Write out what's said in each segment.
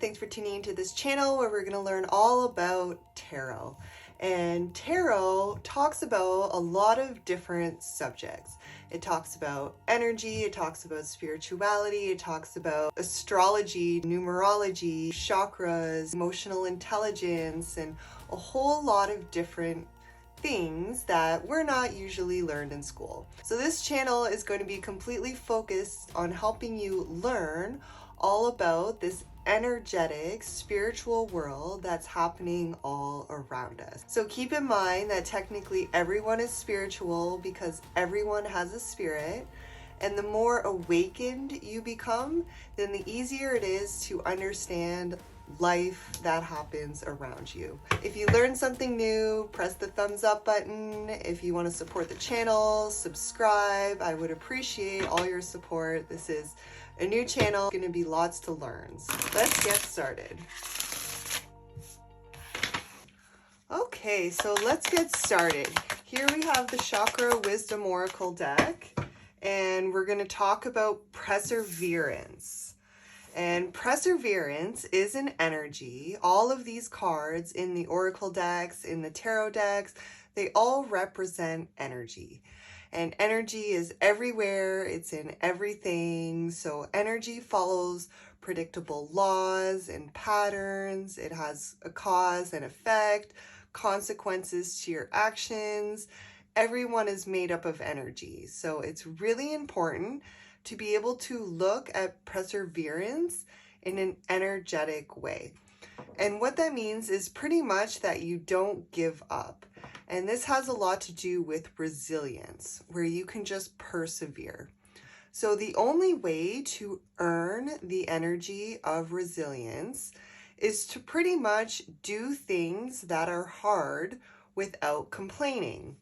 Thanks for tuning into this channel where we're going to learn all about tarot. And tarot talks about a lot of different subjects. It talks about energy, it talks about spirituality, it talks about astrology, numerology, chakras, emotional intelligence, and a whole lot of different things that we're not usually learned in school. So this channel is going to be completely focused on helping you learn all about this energetic spiritual world that's happening all around us. So keep in mind that technically everyone is spiritual because everyone has a spirit, and the more awakened you become, then the easier it is to understand life that happens around you. If you learned something new, press the thumbs up button. If you want to support the channel, subscribe. I would appreciate all your support. This is a new channel, going to be lots to learn. So let's get started. Okay, so let's get started. Here we have the Chakra Wisdom Oracle deck, and we're going to talk about perseverance. And perseverance is an energy. All of these cards in the oracle decks, in the tarot decks, they all represent energy. And energy is everywhere, it's in everything. So energy follows predictable laws and patterns. It has a cause and effect, consequences to your actions. Everyone is made up of energy. So it's really important to be able to look at perseverance in an energetic way. And what that means is pretty much that you don't give up. And this has a lot to do with resilience, where you can just persevere. So the only way to earn the energy of resilience is to pretty much do things that are hard without complaining.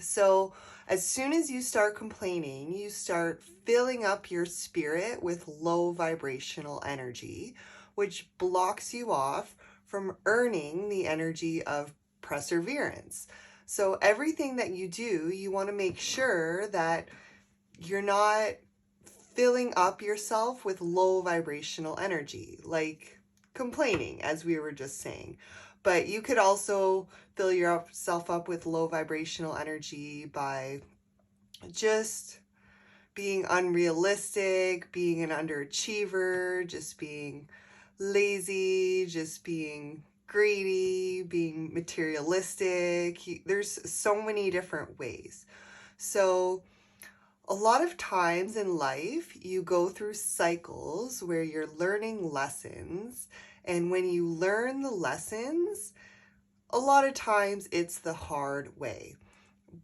So as soon as you start complaining, you start filling up your spirit with low vibrational energy, which blocks you off from earning the energy of perseverance. So everything that you do, you want to make sure that you're not filling up yourself with low vibrational energy, like complaining, as we were just saying. But you could also fill yourself up with low vibrational energy by just being unrealistic, being an underachiever, just being lazy, just being greedy, being materialistic. There's so many different ways. So a lot of times in life, you go through cycles where you're learning lessons. And when you learn the lessons, a lot of times it's the hard way.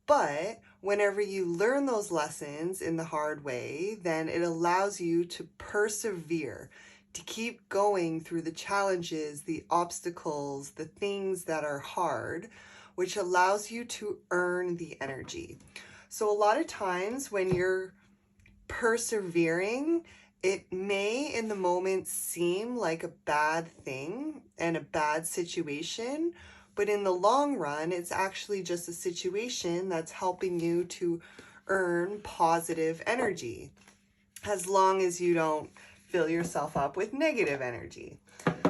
But whenever you learn those lessons in the hard way, then it allows you to persevere, to keep going through the challenges, the obstacles, the things that are hard, which allows you to earn the energy. So a lot of times when you're persevering, it may in the moment seem like a bad thing and a bad situation, but in the long run, it's actually just a situation that's helping you to earn positive energy, as long as you don't fill yourself up with negative energy.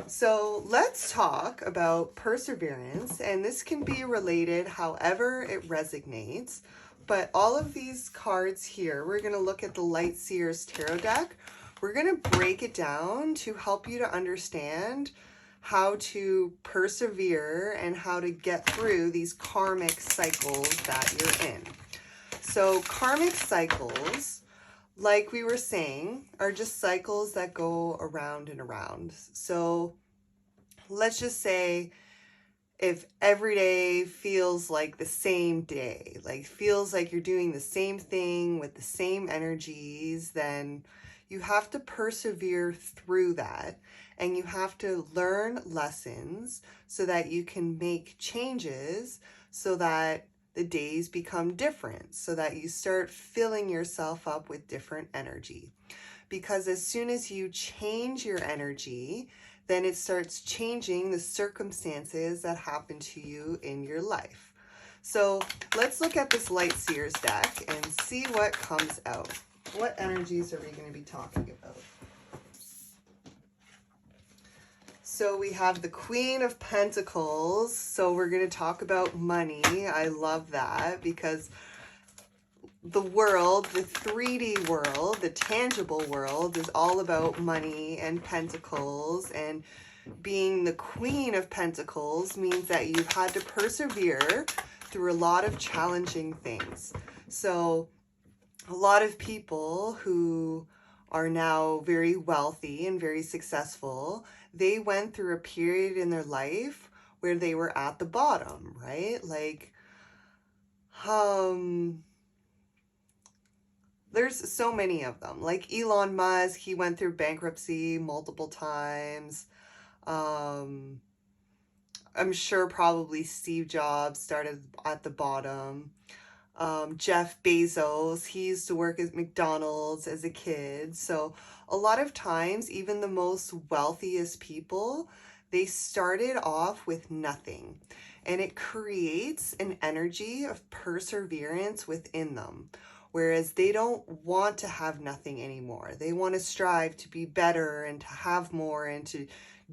So let's talk about perseverance, and this can be related however it resonates. But all of these cards here, we're going to look at the Light Seers Tarot deck. We're going to break it down to help you to understand how to persevere and how to get through these karmic cycles that you're in. So karmic cycles, like we were saying, are just cycles that go around and around. So let's just say if every day feels like the same day, like feels like you're doing the same thing with the same energies, then you have to persevere through that, and you have to learn lessons so that you can make changes so that the days become different, so that you start filling yourself up with different energy. Because as soon as you change your energy, then it starts changing the circumstances that happen to you in your life. So let's look at this Light Seers deck and see what comes out. What energies are we going to be talking about? So we have the Queen of Pentacles. So we're going to talk about money. I love that because the world, the 3D world, the tangible world is all about money and pentacles, and being the Queen of Pentacles means that you've had to persevere through a lot of challenging things. So a lot of people who are now very wealthy and very successful, they went through a period in their life where they were at the bottom, right? Like, there's so many of them. Like Elon Musk, he went through bankruptcy multiple times. I'm sure probably Steve Jobs started at the bottom. Jeff Bezos, he used to work at McDonald's as a kid. So a lot of times, even the most wealthiest people, they started off with nothing. And it creates an energy of perseverance within them. Whereas they don't want to have nothing anymore. They want to strive to be better and to have more and to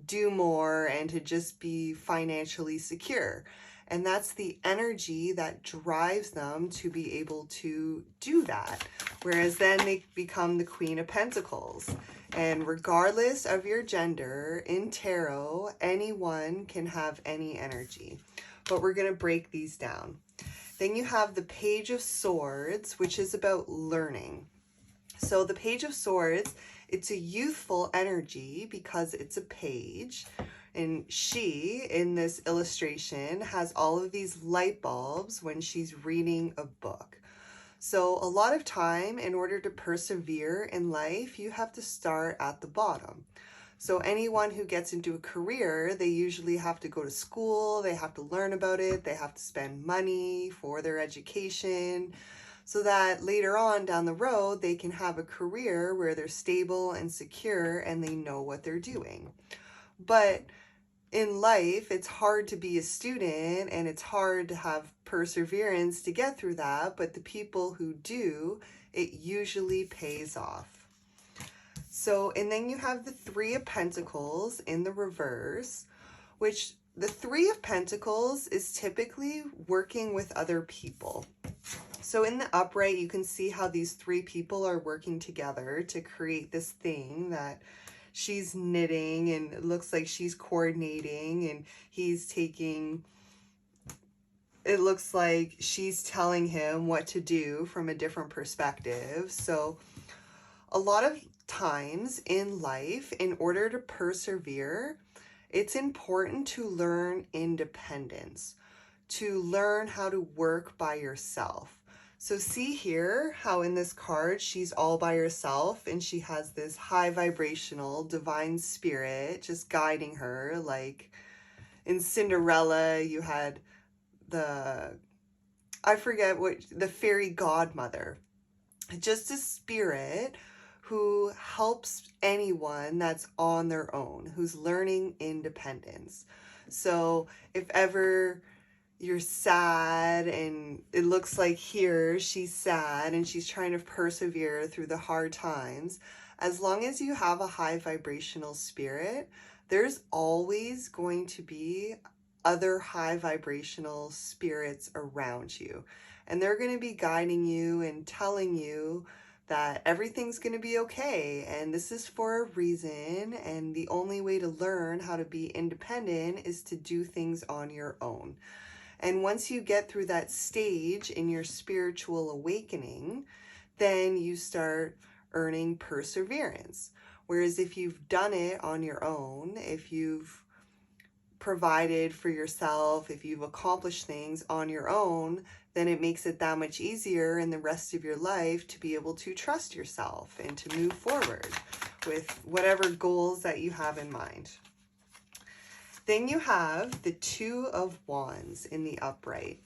do more and to just be financially secure. And that's the energy that drives them to be able to do that. Whereas then they become the Queen of Pentacles. And regardless of your gender, in tarot, anyone can have any energy. But we're going to break these down. Then you have the Page of Swords, which is about learning. So the Page of Swords, it's a youthful energy because it's a page. And she, in this illustration, has all of these light bulbs when she's reading a book. So a lot of time, in order to persevere in life, you have to start at the bottom. So anyone who gets into a career, they usually have to go to school, they have to learn about it, they have to spend money for their education, so that later on down the road, they can have a career where they're stable and secure and they know what they're doing. But in life, it's hard to be a student and it's hard to have perseverance to get through that, but the people who do, it usually pays off. So, and then you have the Three of Pentacles in the reverse, which the Three of Pentacles is typically working with other people. So in the upright, you can see how these three people are working together to create this thing that she's knitting, and it looks like she's coordinating, and he's taking, it looks like she's telling him what to do from a different perspective. So a lot of times in life, in order to persevere, it's important to learn independence, to learn how to work by yourself. So see here how in this card, she's all by herself and she has this high vibrational divine spirit just guiding her. Like in Cinderella, you had the, I forget what, the fairy godmother, just a spirit who helps anyone that's on their own, who's learning independence. So if ever you're sad, and it looks like here she's sad and she's trying to persevere through the hard times, as long as you have a high vibrational spirit, there's always going to be other high vibrational spirits around you. And they're going to be guiding you and telling you that everything's going to be okay, and this is for a reason, and the only way to learn how to be independent is to do things on your own. And once you get through that stage in your spiritual awakening, then you start earning perseverance. Whereas if you've done it on your own, if you've provided for yourself, if you've accomplished things on your own, then it makes it that much easier in the rest of your life to be able to trust yourself and to move forward with whatever goals that you have in mind. Then you have the Two of Wands in the upright.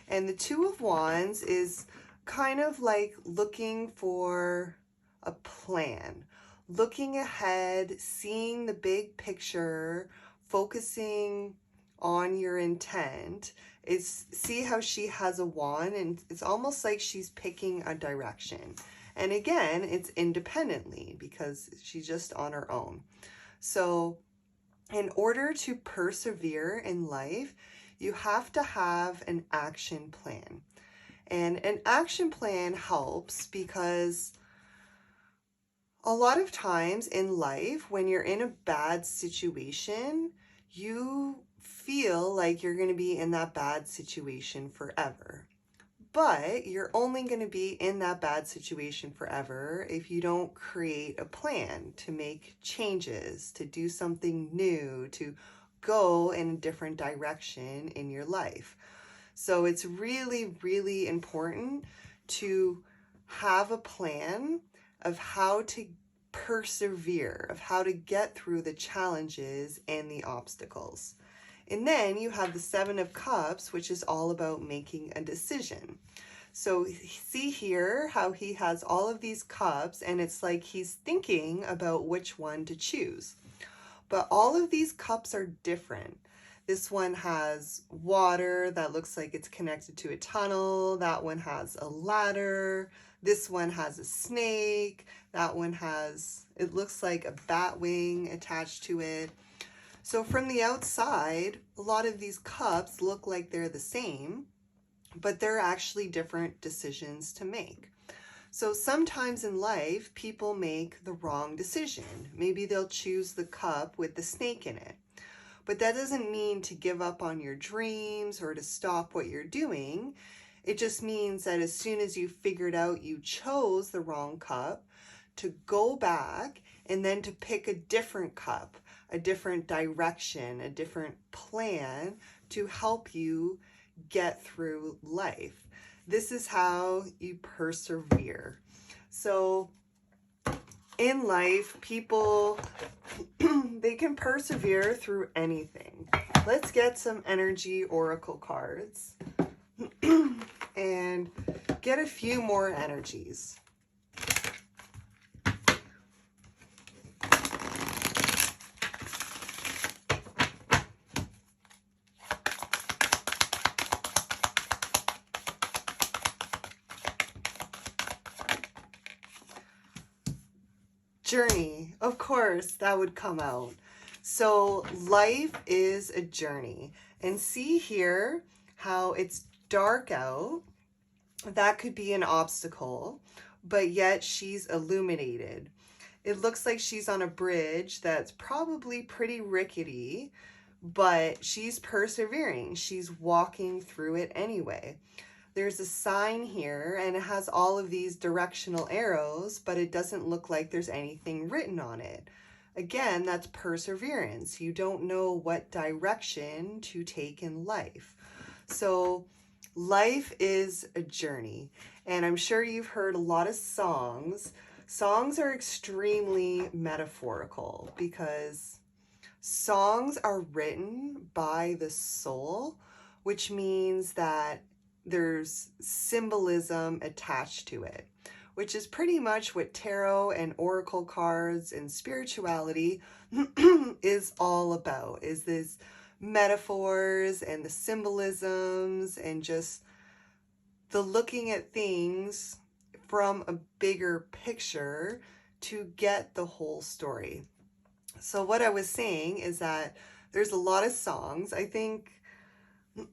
And the Two of Wands is kind of like looking for a plan, looking ahead, seeing the big picture, focusing on your intent. Is see how she has a wand, and it's almost like she's picking a direction. And again, it's independently because she's just on her own. So in order to persevere in life, you have to have an action plan. And an action plan helps because a lot of times in life, when you're in a bad situation, you feel like you're going to be in that bad situation forever. But you're only going to be in that bad situation forever if you don't create a plan to make changes, to do something new, to go in a different direction in your life. So it's really, really important to have a plan of how to persevere, of how to get through the challenges and the obstacles. And then you have the Seven of Cups, which is all about making a decision. So see here how he has all of these cups, and it's like he's thinking about which one to choose. But all of these cups are different. This one has water that looks like it's connected to a tunnel. That one has a ladder. This one has a snake. That one has, it looks like a bat wing attached to it. So from the outside, a lot of these cups look like they're the same, but they're actually different decisions to make. So sometimes in life, people make the wrong decision. Maybe they'll choose the cup with the snake in it. But that doesn't mean to give up on your dreams or to stop what you're doing. It just means that as soon as you figured out you chose the wrong cup, to go back and then to pick a different cup, a different direction, a different plan to help you get through life. This is how you persevere. So in life, people, they can persevere through anything. Let's get some energy oracle cards and get a few more energies. Journey, of course, that would come out. So life is a journey. And see here how it's dark out. That could be an obstacle, but yet she's illuminated. It looks like she's on a bridge that's probably pretty rickety, but she's persevering. She's walking through it anyway. There's a sign here and it has all of these directional arrows, but it doesn't look like there's anything written on it. Again, that's perseverance. You don't know what direction to take in life. So life is a journey, and I'm sure you've heard a lot of songs. Songs are extremely metaphorical because songs are written by the soul, which means that there's symbolism attached to it, which is pretty much what tarot and oracle cards and spirituality is all about, is this metaphors and the symbolisms and just the looking at things from a bigger picture to get the whole story. So what I was saying is that there's a lot of songs. I think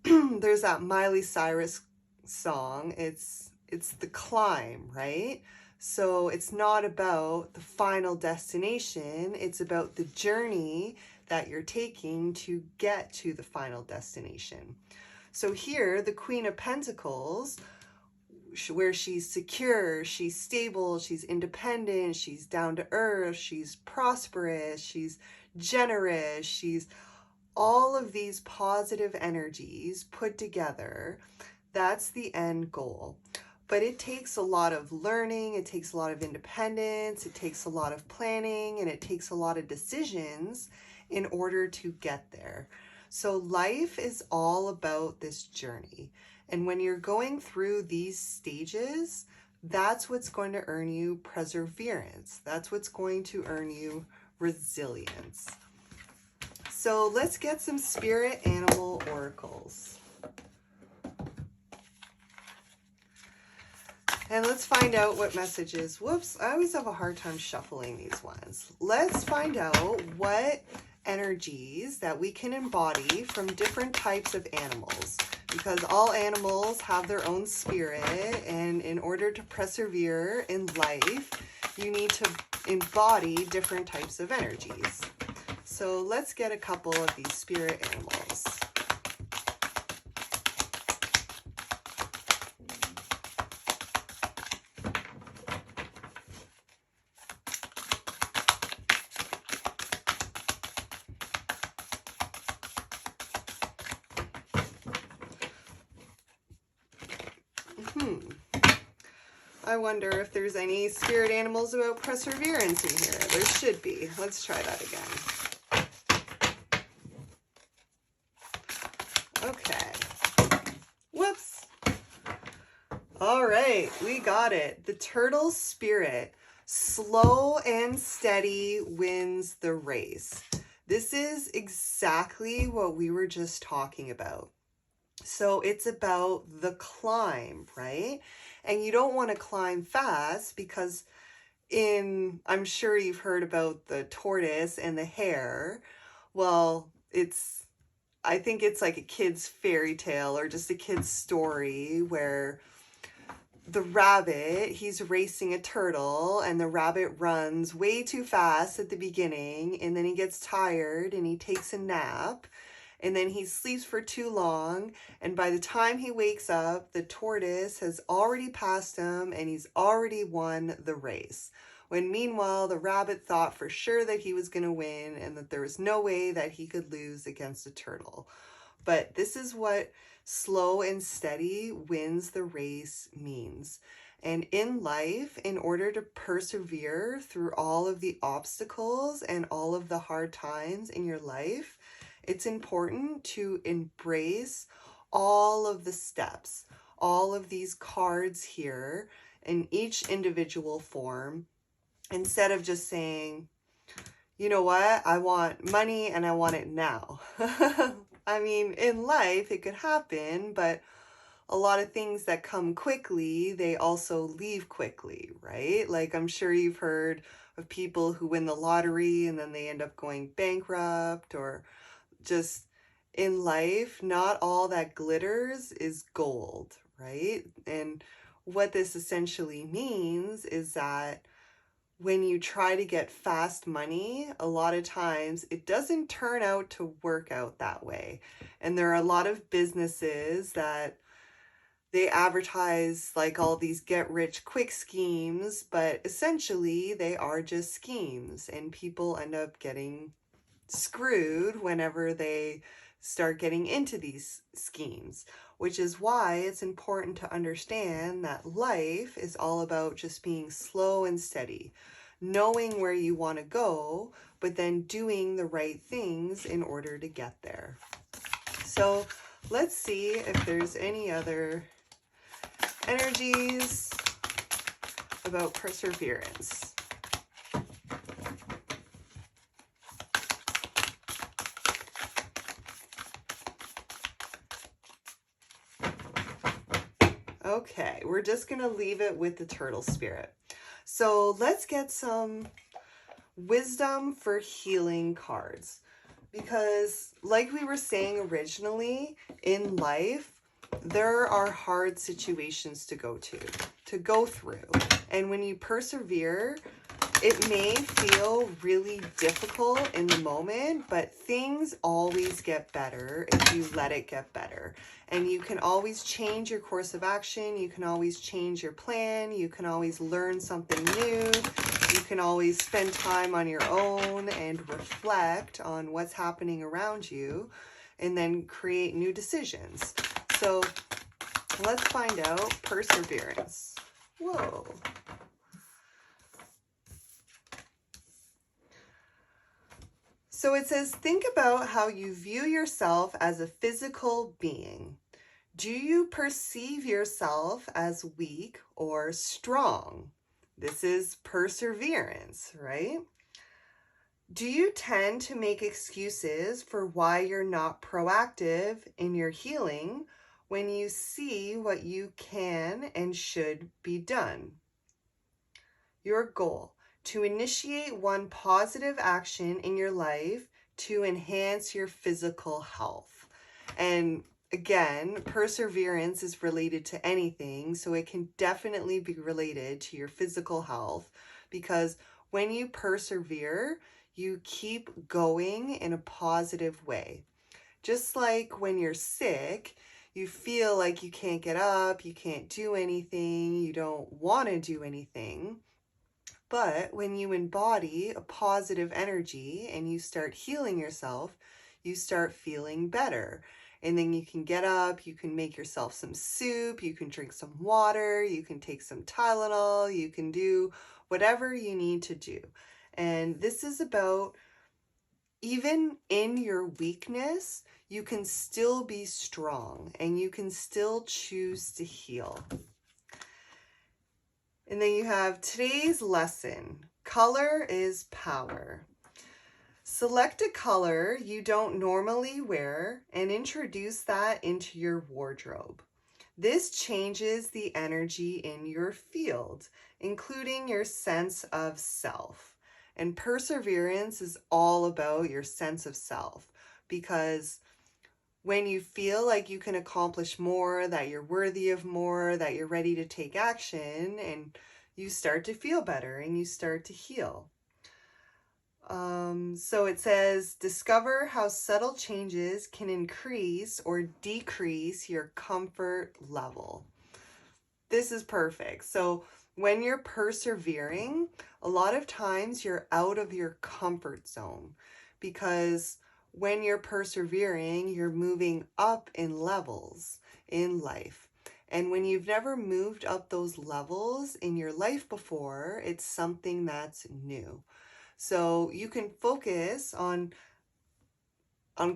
there's that Miley Cyrus song. It's The Climb, right? So it's not about the final destination. It's about the journey that you're taking to get to the final destination. So here, the Queen of Pentacles, where she's secure, she's stable, she's independent, she's down to earth, she's prosperous, she's generous, she's all of these positive energies put together. That's the end goal. But it takes a lot of learning, it takes a lot of independence, it takes a lot of planning, and it takes a lot of decisions in order to get there. So life is all about this journey. And when you're going through these stages, that's what's going to earn you perseverance. That's what's going to earn you resilience. So let's get some spirit animal oracles. And let's find out what messages. Whoops, I always have a hard time shuffling these ones. Let's find out what energies that we can embody from different types of animals, because all animals have their own spirit, and in order to persevere in life, you need to embody different types of energies. So let's get a couple of these spirit animals. I wonder if there's any spirit animals about perseverance in here. There should be. Let's try that again. Okay. Whoops. All right, we got it. The turtle spirit. Slow and steady wins the race. This is exactly what we were just talking about. So it's about the climb, right? And you don't want to climb fast because I'm sure you've heard about the tortoise and the hare. Well, I think it's like a kid's fairy tale or just a kid's story where the rabbit, he's racing a turtle, and the rabbit runs way too fast at the beginning, and then he gets tired and he takes a nap. And then he sleeps for too long, and by the time he wakes up, the tortoise has already passed him and he's already won the race. When meanwhile, the rabbit thought for sure that he was going to win and that there was no way that he could lose against a turtle. But this is what slow and steady wins the race means. And in life, in order to persevere through all of the obstacles and all of the hard times in your life, it's important to embrace all of the steps, all of these cards here in each individual form, instead of just saying, you know what, I want money and I want it now. I mean, in life, it could happen, but a lot of things that come quickly, they also leave quickly, right? Like, I'm sure you've heard of people who win the lottery and then they end up going bankrupt, or just in life, not all that glitters is gold, right? And what this essentially means is that when you try to get fast money, a lot of times it doesn't turn out to work out that way. And there are a lot of businesses that they advertise like all these get rich quick schemes, but essentially they are just schemes, and people end up getting screwed whenever they start getting into these schemes, which is why it's important to understand that life is all about just being slow and steady, knowing where you want to go, but then doing the right things in order to get there. So let's see if there's any other energies about perseverance. Okay, we're just going to leave it with the turtle spirit. So let's get some wisdom for healing cards. Because like we were saying originally, in life, there are hard situations to go through. And when you persevere, it may feel really difficult in the moment, but things always get better if you let it get better. And you can always change your course of action. You can always change your plan. You can always learn something new. You can always spend time on your own and reflect on what's happening around you, and then create new decisions. So let's find out perseverance. Whoa. So it says, think about how you view yourself as a physical being. Do you perceive yourself as weak or strong? This is perseverance, right? Do you tend to make excuses for why you're not proactive in your healing when you see what you can and should be done? Your goal: to initiate one positive action in your life to enhance your physical health. And again, perseverance is related to anything, so it can definitely be related to your physical health, because when you persevere, you keep going in a positive way. Just like when you're sick, you feel like you can't get up, you can't do anything, you don't want to do anything. But when you embody a positive energy and you start healing yourself, you start feeling better. And then you can get up, you can make yourself some soup, you can drink some water, you can take some Tylenol, you can do whatever you need to do. And this is about, even in your weakness, you can still be strong and you can still choose to heal. And then you have today's lesson. Color is power. Select a color you don't normally wear and introduce that into your wardrobe. This changes the energy in your field, including your sense of self. And perseverance is all about your sense of self, because when you feel like you can accomplish more, that you're worthy of more, that you're ready to take action, and you start to feel better and you start to heal. So it says, discover how subtle changes can increase or decrease your comfort level. This is perfect. So when you're persevering, a lot of times you're out of your comfort zone, because when you're persevering, you're moving up in levels in life. And when you've never moved up those levels in your life before, it's something that's new. So you can focus on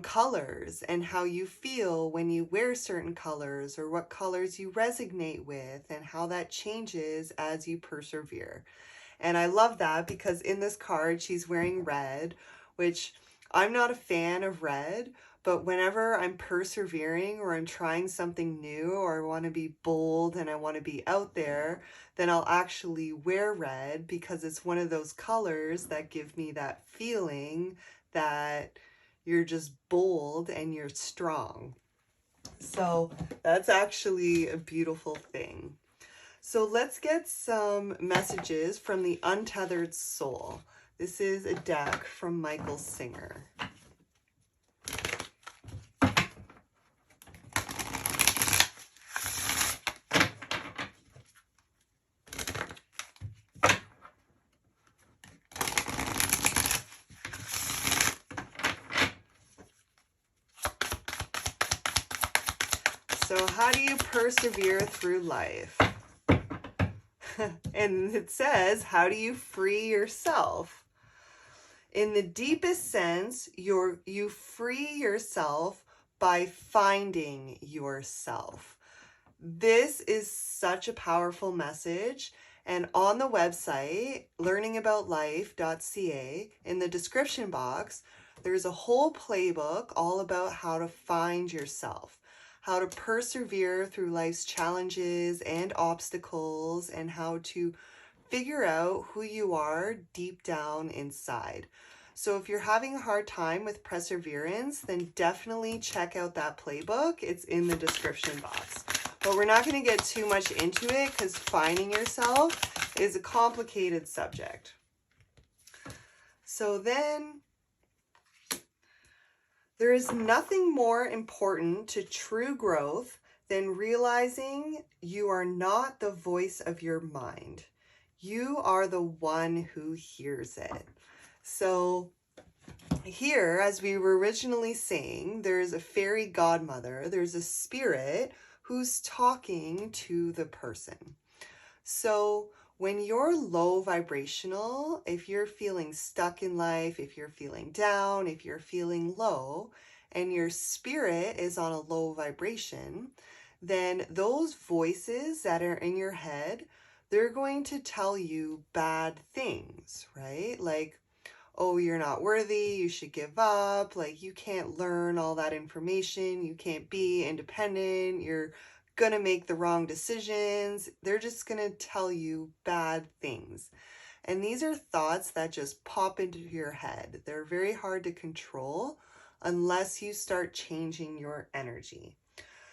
colors and how you feel when you wear certain colors, or what colors you resonate with, and how that changes as you persevere. And I love that, because in this card she's wearing red, which I'm not a fan of red, but whenever I'm persevering or I'm trying something new, or I want to be bold and I want to be out there, then I'll actually wear red, because it's one of those colors that give me that feeling that you're just bold and you're strong. So that's actually a beautiful thing. So let's get some messages from the Untethered Soul. This is a deck from Michael Singer. So how do you persevere through life? And it says, how do you free yourself? In the deepest sense, you free yourself by finding yourself. This is such a powerful message. And on the website, learningaboutlife.ca, in the description box, there's a whole playbook all about how to find yourself, how to persevere through life's challenges and obstacles, and how to figure out who you are deep down inside. So if you're having a hard time with perseverance, then definitely check out that playbook. It's in the description box. But we're not going to get too much into it, because finding yourself is a complicated subject. So then, there is nothing more important to true growth than realizing you are not the voice of your mind. You are the one who hears it. So here, as we were originally saying, there's a fairy godmother, there's a spirit who's talking to the person. So when you're low vibrational, if you're feeling stuck in life, if you're feeling down, if you're feeling low, and your spirit is on a low vibration, then those voices that are in your head, they're going to tell you bad things, right? Like, oh, you're not worthy, you should give up, like you can't learn all that information, you can't be independent, you're gonna make the wrong decisions. They're just gonna tell you bad things. And these are thoughts that just pop into your head. They're very hard to control unless you start changing your energy.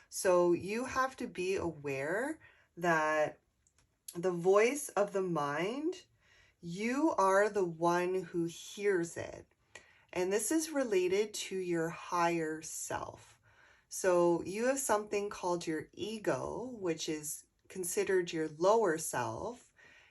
So you have to be aware that the voice of the mind, you are the one who hears it. And this is related to your higher self. So you have something called your ego, which is considered your lower self,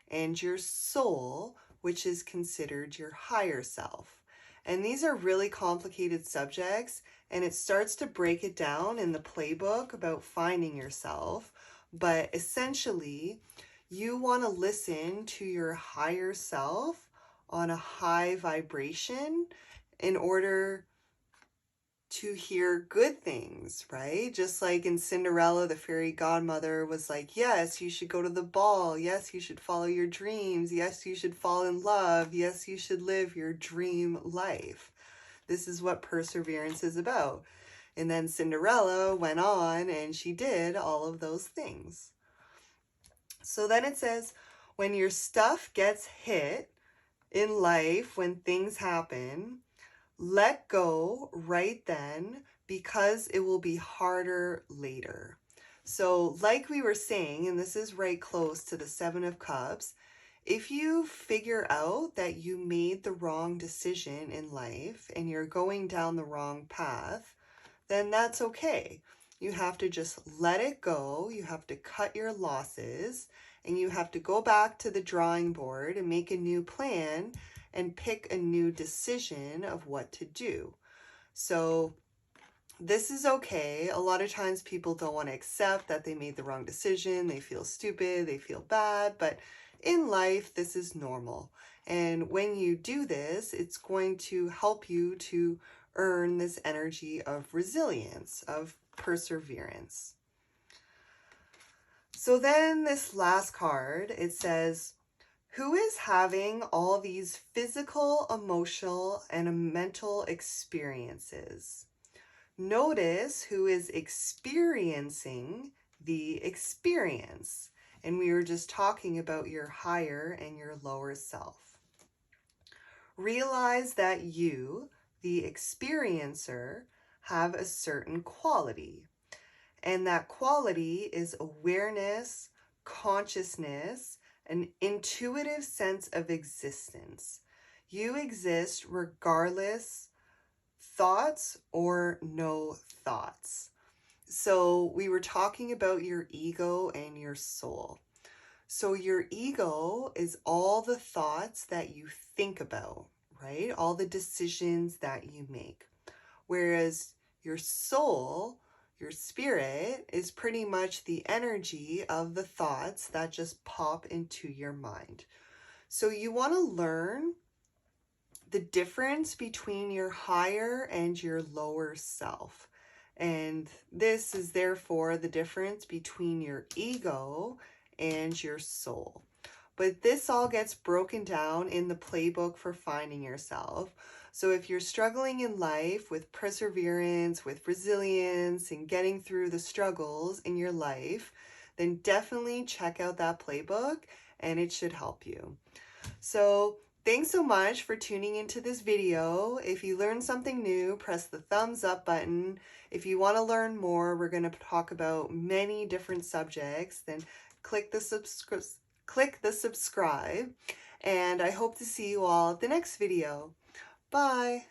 and your soul, which is considered your higher self. And these are really complicated subjects, and it starts to break it down in the playbook about finding yourself. But essentially, you want to listen to your higher self on a high vibration in order to hear good things, right? Just like in Cinderella, the fairy godmother was like, yes, you should go to the ball. Yes, you should follow your dreams. Yes, you should fall in love. Yes, you should live your dream life. This is what perseverance is about. And then Cinderella went on and she did all of those things. So then it says, when your stuff gets hit in life, when things happen, let go right then, because it will be harder later. So like we were saying, and this is right close to the Seven of Cups, if you figure out that you made the wrong decision in life and you're going down the wrong path, then that's okay. You have to just let it go. You have to cut your losses, and you have to go back to the drawing board and make a new plan and pick a new decision of what to do. So this is okay. A lot of times people don't want to accept that they made the wrong decision. They feel stupid, they feel bad, but in life, this is normal. And when you do this, it's going to help you to earn this energy of resilience, of perseverance. So then this last card, it says, who is having all these physical, emotional, and mental experiences? Notice who is experiencing the experience. And we were just talking about your higher and your lower self. Realize that you, the experiencer, have a certain quality. And that quality is awareness, consciousness, an intuitive sense of existence. You exist regardless, thoughts or no thoughts. So we were talking about your ego and your soul. So your ego is all the thoughts that you think about, right? All the decisions that you make. Whereas your soul, your spirit, is pretty much the energy of the thoughts that just pop into your mind. So you want to learn the difference between your higher and your lower self. And this is therefore the difference between your ego and your soul. But this all gets broken down in the playbook for finding yourself. So if you're struggling in life with perseverance, with resilience, and getting through the struggles in your life, then definitely check out that playbook and it should help you. So thanks so much for tuning into this video. If you learned something new, press the thumbs up button. If you want to learn more, we're going to talk about many different subjects, then click the subscribe. And I hope to see you all at the next video. Bye.